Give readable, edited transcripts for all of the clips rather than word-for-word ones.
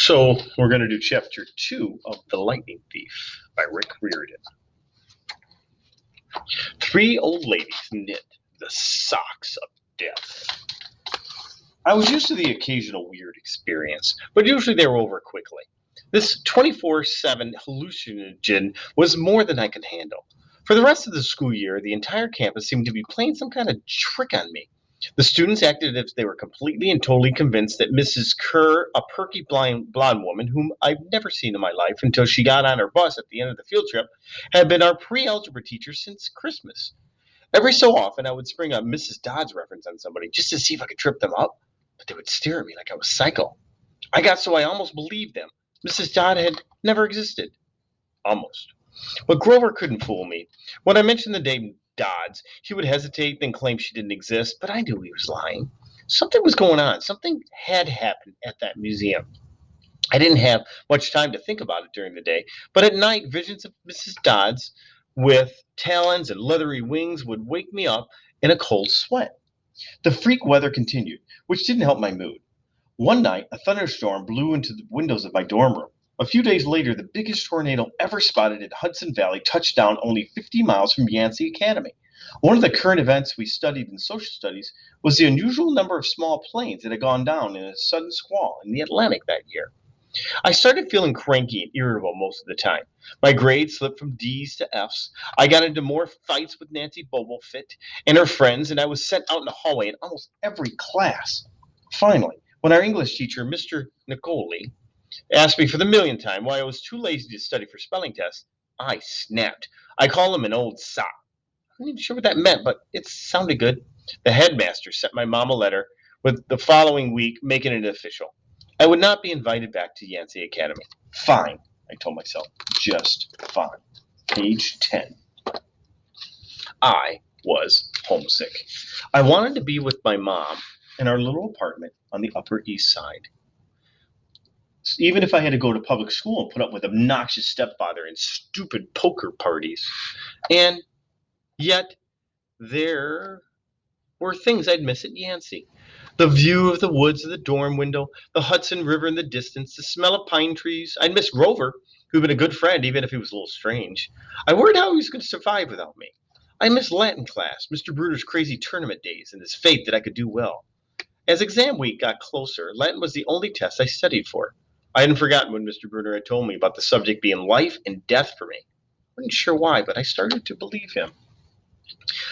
So we're going to do chapter 2 of The Lightning Thief by Rick Riordan. 3 old ladies knit the socks of death. I was used to the occasional weird experience, but usually they were over quickly. This 24/7 hallucinogen was more than I could handle. For the rest of the school year, the entire campus seemed to be playing some kind of trick on me. The students acted as if they were completely and totally convinced that Mrs. Kerr, a perky blonde woman whom I've never seen in my life until she got on her bus at the end of the field trip, had been our pre-algebra teacher since Christmas. Every so often, I would spring a Mrs. Dodd's reference on somebody just to see if I could trip them up, but they would stare at me like I was psycho. I almost believed them. Mrs. Dodd had never existed. Almost. But Grover couldn't fool me. When I mentioned the name Dodds, he would hesitate, then claim she didn't exist, but I knew he was lying. Something was going on. Something had happened at that museum. I didn't have much time to think about it during the day, but at night, visions of Mrs. Dodds with talons and leathery wings would wake me up in a cold sweat. The freak weather continued, which didn't help my mood. One night, a thunderstorm blew into the windows of my dorm room. A few days later, the biggest tornado ever spotted in Hudson Valley touched down only 50 miles from Yancey Academy. One of the current events we studied in social studies was the unusual number of small planes that had gone down in a sudden squall in the Atlantic that year. I started feeling cranky and irritable most of the time. My grades slipped from D's to F's. I got into more fights with Nancy Bobofit and her friends, and I was sent out in the hallway in almost every class. Finally, when our English teacher, Mr. Nicoli, asked me for the millionth time why I was too lazy to study for spelling tests, I snapped. I called him an old sot. I'm not even sure what that meant, but it sounded good. The headmaster sent my mom a letter with the following week making it official. I would not be invited back to Yancey Academy. Fine, I told myself. Just fine. Page 10. I was homesick. I wanted to be with my mom in our little apartment on the Upper East Side. Even if I had to go to public school and put up with obnoxious stepfather and stupid poker parties. And yet, there were things I'd miss at Yancey. The view of the woods of the dorm window, the Hudson River in the distance, the smell of pine trees. I'd miss Grover, who'd been a good friend, even if he was a little strange. I worried how he was going to survive without me. I missed Latin class, Mr. Bruder's crazy tournament days, and his faith that I could do well. As exam week got closer, Latin was the only test I studied for. I hadn't forgotten when Mr. Bruder had told me about the subject being life and death for me. I wasn't sure why, but I started to believe him.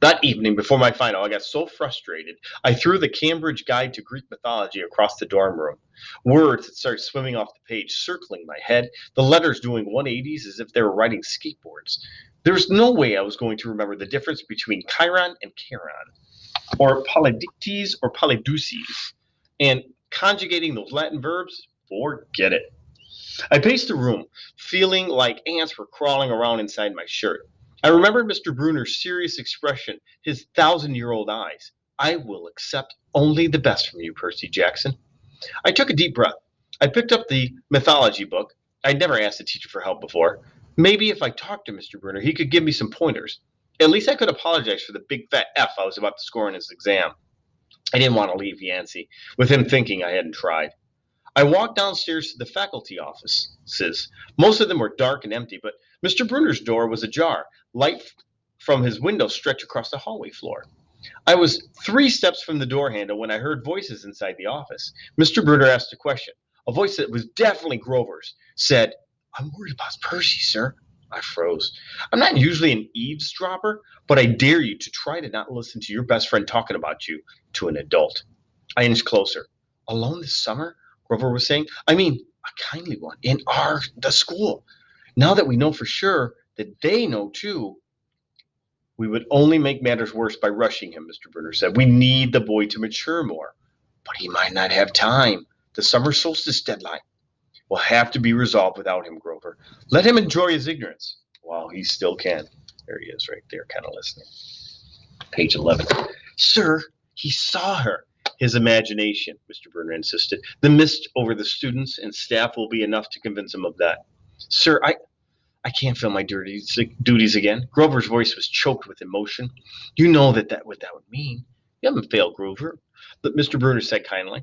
That evening, before my final, I got so frustrated, I threw the Cambridge Guide to Greek Mythology across the dorm room. Words had started swimming off the page, circling my head, the letters doing 180s as if they were riding skateboards. There was no way I was going to remember the difference between Chiron and Charon, or Polydictes or Polydeuces. And conjugating those Latin verbs, forget it. I paced the room, feeling like ants were crawling around inside my shirt. I remembered Mr. Bruner's serious expression, his thousand-year-old eyes. I will accept only the best from you, Percy Jackson. I took a deep breath. I picked up the mythology book. I'd never asked the teacher for help before. Maybe if I talked to Mr. Bruner, he could give me some pointers. At least I could apologize for the big fat F I was about to score in his exam. I didn't want to leave Yancey, with him thinking I hadn't tried. I walked downstairs to the faculty offices. Most of them were dark and empty, but Mr. Bruner's door was ajar. Light from his window stretched across the hallway floor. I was 3 steps from the door handle when I heard voices inside the office. Mr. Bruner asked a question. A voice that was definitely Grover's said, "I'm worried about Percy, sir." I froze. I'm not usually an eavesdropper, but I dare you to try to not listen to your best friend talking about you to an adult. I inched closer. "Alone this summer?" Grover was saying. "I mean, a kindly one in the school. Now that we know for sure that they know too, we would only make matters worse by rushing him," Mr. Bruner said. "We need the boy to mature more." "But he might not have time. The summer solstice deadline will have to be resolved without him, Grover. Let him enjoy his ignorance while he still can." There he is right there, kind of listening. Page 11. "Sir, he saw her." "His imagination," Mr. Bruner insisted. "The mist over the students and staff will be enough to convince him of that." "Sir, I can't feel my duties again." Grover's voice was choked with emotion. "You know what that would mean." "You haven't failed, Grover," but Mr. Bruner said kindly.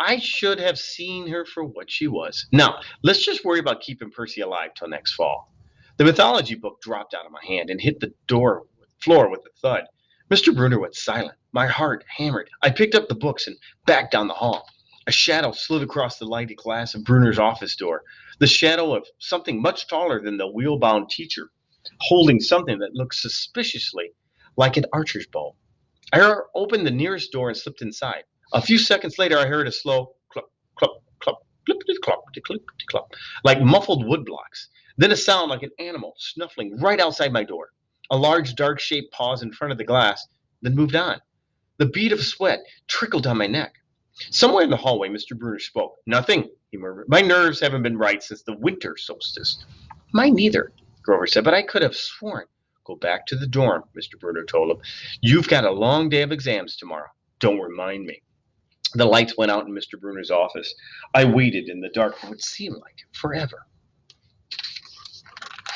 I should have seen her for what she was. Now, let's just worry about keeping Percy alive till next fall. The mythology book dropped out of my hand and hit the floor with a thud. Mr. Bruner went silent. My heart hammered. I picked up the books and backed down the hall. A shadow slid across the lighted glass of Bruner's office door. The shadow of something much taller than the wheel-bound teacher, holding something that looked suspiciously like an archer's bow. I opened the nearest door and slipped inside. A few seconds later, I heard a slow clup, clup, clup, clippity clop, clippity clop, like muffled wood blocks. Then a sound like an animal snuffling right outside my door. A large, dark shape paused in front of the glass, then moved on. The bead of sweat trickled down my neck. Somewhere in the hallway, Mr. Bruner spoke. Nothing, he murmured. My nerves haven't been right since the winter solstice. Mine neither, Grover said, but I could have sworn. Go back to the dorm, Mr. Bruner told him. You've got a long day of exams tomorrow. Don't remind me. The lights went out in Mr. Bruner's office. I waited in the dark for what seemed like forever.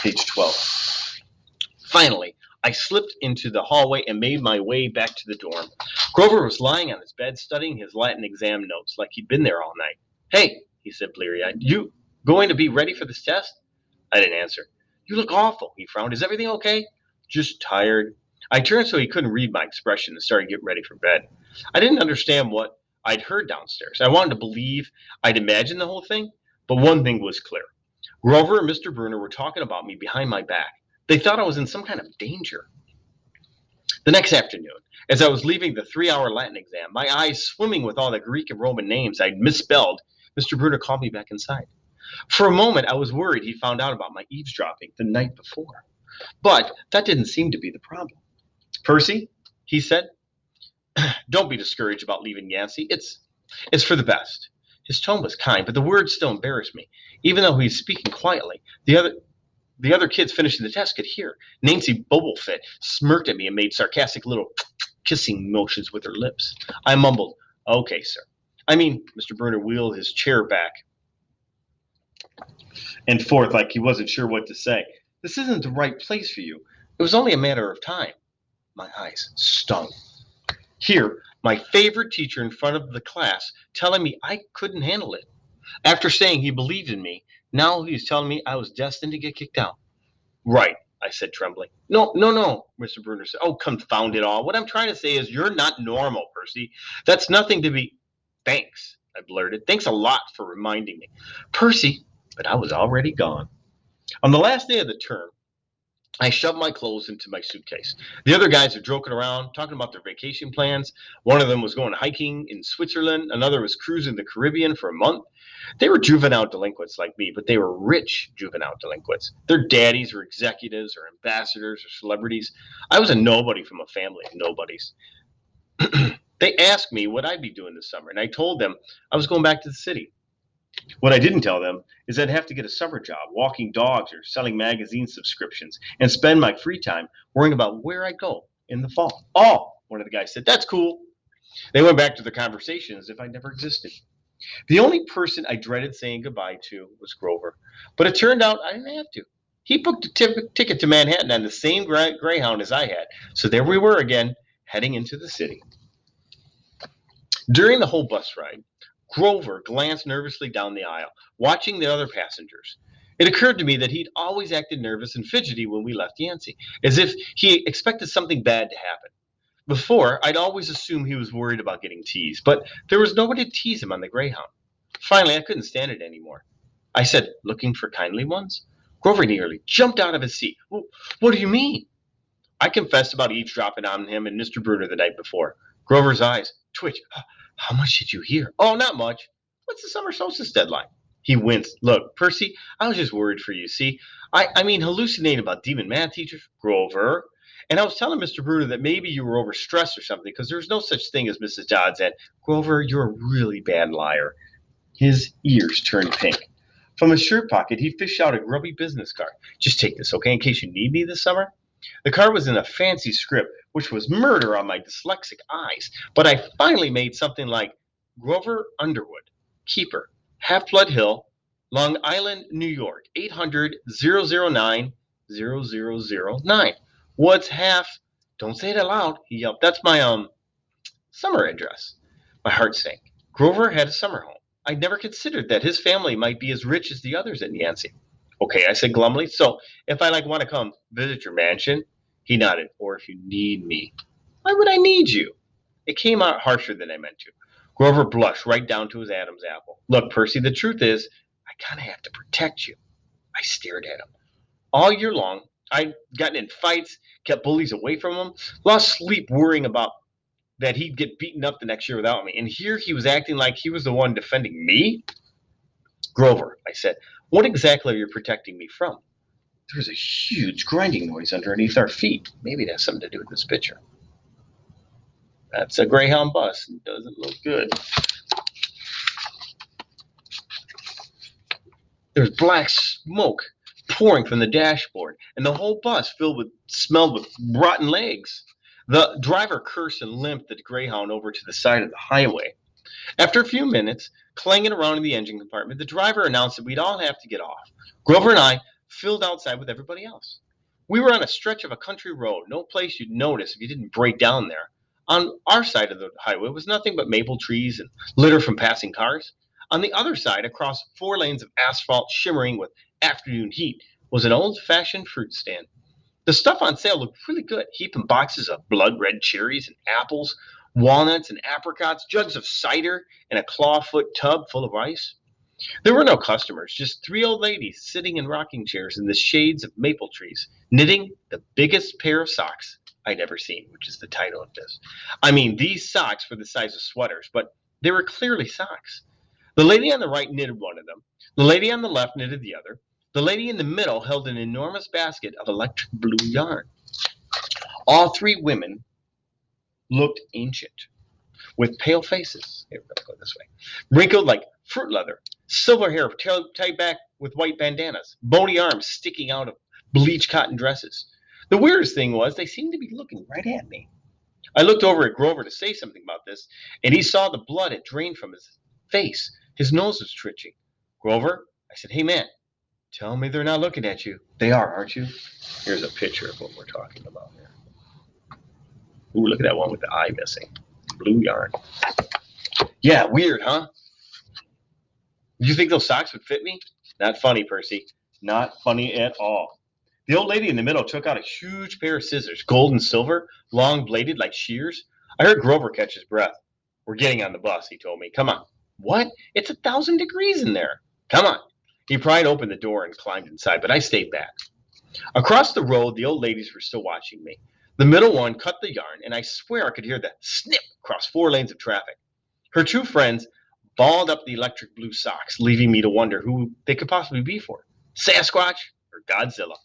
Page 12. Finally, I slipped into the hallway and made my way back to the dorm. Grover was lying on his bed studying his Latin exam notes like he'd been there all night. Hey, he said bleary-eyed, you going to be ready for this test? I didn't answer. You look awful, he frowned. Is everything okay? Just tired. I turned so he couldn't read my expression and started getting ready for bed. I didn't understand what I'd heard downstairs. I wanted to believe I'd imagined the whole thing, but one thing was clear. Grover and Mr. Bruner were talking about me behind my back. They thought I was in some kind of danger. The next afternoon, as I was leaving the 3-hour Latin exam, my eyes swimming with all the Greek and Roman names I'd misspelled, Mr. Bruner called me back inside. For a moment, I was worried he'd found out about my eavesdropping the night before. But that didn't seem to be the problem. Percy, he said, don't be discouraged about leaving Yancey. It's for the best. His tone was kind, but the words still embarrassed me. Even though he was speaking quietly, the other kids finishing the test could hear. Nancy Bobblefit smirked at me and made sarcastic little kissing motions with her lips. I mumbled, okay, sir. I mean, Mr. Bruner wheeled his chair back and forth like he wasn't sure what to say. This isn't the right place for you. It was only a matter of time. My eyes stung. Here, my favorite teacher in front of the class telling me I couldn't handle it. After saying he believed in me, now he's telling me I was destined to get kicked out. Right, I said, trembling. No, Mr. Bruner said. Oh, confound it all. What I'm trying to say is you're not normal, Percy. That's nothing to be. Thanks, I blurted. Thanks a lot for reminding me. Percy, but I was already gone. On the last day of the term, I shoved my clothes into my suitcase. The other guys are joking around, talking about their vacation plans. One of them was going hiking in Switzerland. Another was cruising the Caribbean for a month. They were juvenile delinquents like me, but they were rich juvenile delinquents. Their daddies were executives or ambassadors or celebrities. I was a nobody from a family of nobodies. They asked me what I'd be doing this summer, and I told them I was going back to the city. What I didn't tell them is I'd have to get a summer job, walking dogs or selling magazine subscriptions, and spend my free time worrying about where I'd go in the fall. Oh, one of the guys said, that's cool. They went back to their conversation as if I never existed. The only person I dreaded saying goodbye to was Grover, but it turned out I didn't have to. He booked a ticket to Manhattan on the same Greyhound as I had, so there we were again, heading into the city. During the whole bus ride, Grover glanced nervously down the aisle, watching the other passengers. It occurred to me that he'd always acted nervous and fidgety when we left Yancey, as if he expected something bad to happen. Before, I'd always assumed he was worried about getting teased, but there was nobody to tease him on the Greyhound. Finally, I couldn't stand it anymore. I said, looking for kindly ones? Grover nearly jumped out of his seat. What do you mean? I confessed about eavesdropping on him and Mr. Bruner the night before. Grover's eyes twitched. How much did you hear? Oh, not much. What's the summer solstice deadline? He winced. Look, Percy, I was just worried for you. See, I mean, hallucinating about demon math teachers, Grover. And I was telling Mr. Bruner that maybe you were overstressed or something because there's no such thing as Mrs. Dodds. And Grover, you're a really bad liar. His ears turned pink. From his shirt pocket, he fished out a grubby business card. Just take this, okay, in case you need me this summer? The card was in a fancy script, which was murder on my dyslexic eyes, but I finally made something like Grover Underwood, Keeper, Half-Blood Hill, Long Island, New York, 800-009-0009. What's half? Don't say it aloud, he yelped. That's my, summer address. My heart sank. Grover had a summer home. I'd never considered that his family might be as rich as the others at Yancey. Okay, I said glumly. So if I want to come visit your mansion, he nodded. Or if you need me. Why would I need you? It came out harsher than I meant to. Grover blushed right down to his Adam's apple. Look, Percy, the truth is, I kind of have to protect you. I stared at him. All year long, I'd gotten in fights, kept bullies away from him, lost sleep worrying about that he'd get beaten up the next year without me. And here he was acting like he was the one defending me? Grover, I said, what exactly are you protecting me from? There was a huge grinding noise underneath our feet. Maybe it has something to do with this picture. That's a Greyhound bus. It doesn't look good. There's black smoke pouring from the dashboard, and the whole bus smelled with rotten legs. The driver cursed and limped the Greyhound over to the side of the highway. After a few minutes, clanging around in the engine compartment, the driver announced that we'd all have to get off. Grover and I filled outside with everybody else. We were on a stretch of a country road, no place you'd notice if you didn't break down there. On our side of the highway was nothing but maple trees and litter from passing cars. On the other side, across 4 lanes of asphalt shimmering with afternoon heat, was an old-fashioned fruit stand. The stuff on sale looked really good, heaping boxes of blood-red cherries and apples, walnuts and apricots, jugs of cider, and a clawfoot tub full of ice. There were no customers, just 3 old ladies sitting in rocking chairs in the shades of maple trees, knitting the biggest pair of socks I'd ever seen, which is the title of this. I mean, these socks were the size of sweaters, but they were clearly socks. The lady on the right knitted one of them. The lady on the left knitted the other. The lady in the middle held an enormous basket of electric blue yarn. All 3 women looked ancient, with pale faces. Here, we'll go this way. Wrinkled like fruit leather, silver hair tied back with white bandanas, bony arms sticking out of bleached cotton dresses. The weirdest thing was they seemed to be looking right at me. I looked over at Grover to say something about this, and he saw the blood had drained from his face. His nose was twitching. Grover, I said, hey man, tell me they're not looking at you. They are, aren't you? Here's a picture of what we're talking about here. Ooh, look at that one with the eye missing. Blue yarn. Yeah, weird, huh? Do you think those socks would fit me? Not funny, Percy. Not funny at all. The old lady in the middle took out a huge pair of scissors, gold and silver, long bladed like shears. I heard Grover catch his breath. We're getting on the bus, he told me. Come on. What? It's 1,000 degrees in there. Come on. He pried open the door and climbed inside, but I stayed back. Across the road, the old ladies were still watching me. The middle one cut the yarn, and I swear I could hear the snip across 4 lanes of traffic. Her 2 friends balled up the electric blue socks, leaving me to wonder who they could possibly be for. Sasquatch or Godzilla?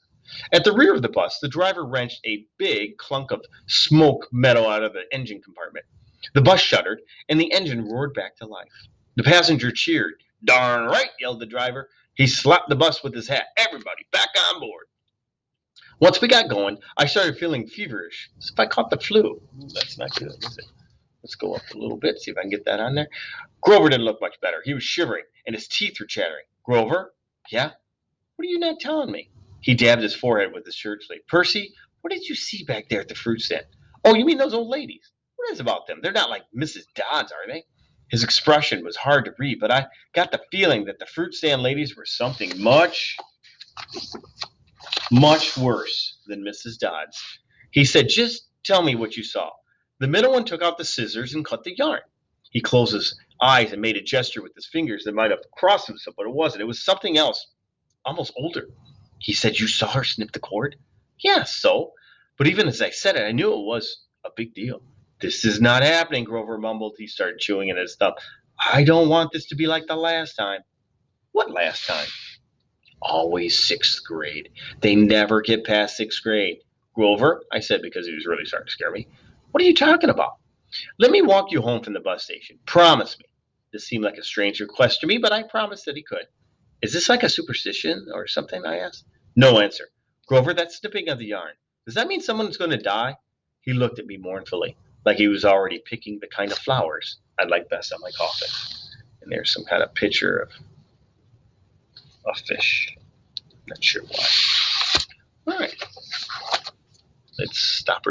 At the rear of the bus, the driver wrenched a big clunk of smoke metal out of the engine compartment. The bus shuddered, and the engine roared back to life. The passenger cheered. Darn right, yelled the driver. He slapped the bus with his hat. Everybody back on board. Once we got going, I started feeling feverish, as if I caught the flu. That's not good, is it? Let's go up a little bit, see if I can get that on there. Grover didn't look much better. He was shivering, and his teeth were chattering. Grover? Yeah? What are you not telling me? He dabbed his forehead with his shirt sleeve. Percy, what did you see back there at the fruit stand? Oh, you mean those old ladies? What is about them? They're not like Mrs. Dodds, are they? His expression was hard to read, but I got the feeling that the fruit stand ladies were something much, much worse than Mrs. Dodds. He said, just tell me what you saw. The middle one took out the scissors and cut the yarn. He closed his eyes and made a gesture with his fingers that might have crossed himself, but it wasn't. It was something else, almost older. He said, you saw her snip the cord? Yeah, so. But even as I said it, I knew it was a big deal. This is not happening, Grover mumbled. He started chewing at his thumb. I don't want this to be like the last time. What last time? Always 6th grade. They never get past 6th grade. Grover, I said because he was really starting to scare me. What are you talking about? Let me walk you home from the bus station. Promise me. This seemed like a strange request to me, but I promised that he could. Is this like a superstition or something? I asked. No answer. Grover, that's snipping of the yarn. Does that mean someone's going to die? He looked at me mournfully, like he was already picking the kind of flowers I'd like best on my coffin. And there's some kind of picture of a fish. Not sure why. All right. Let's stop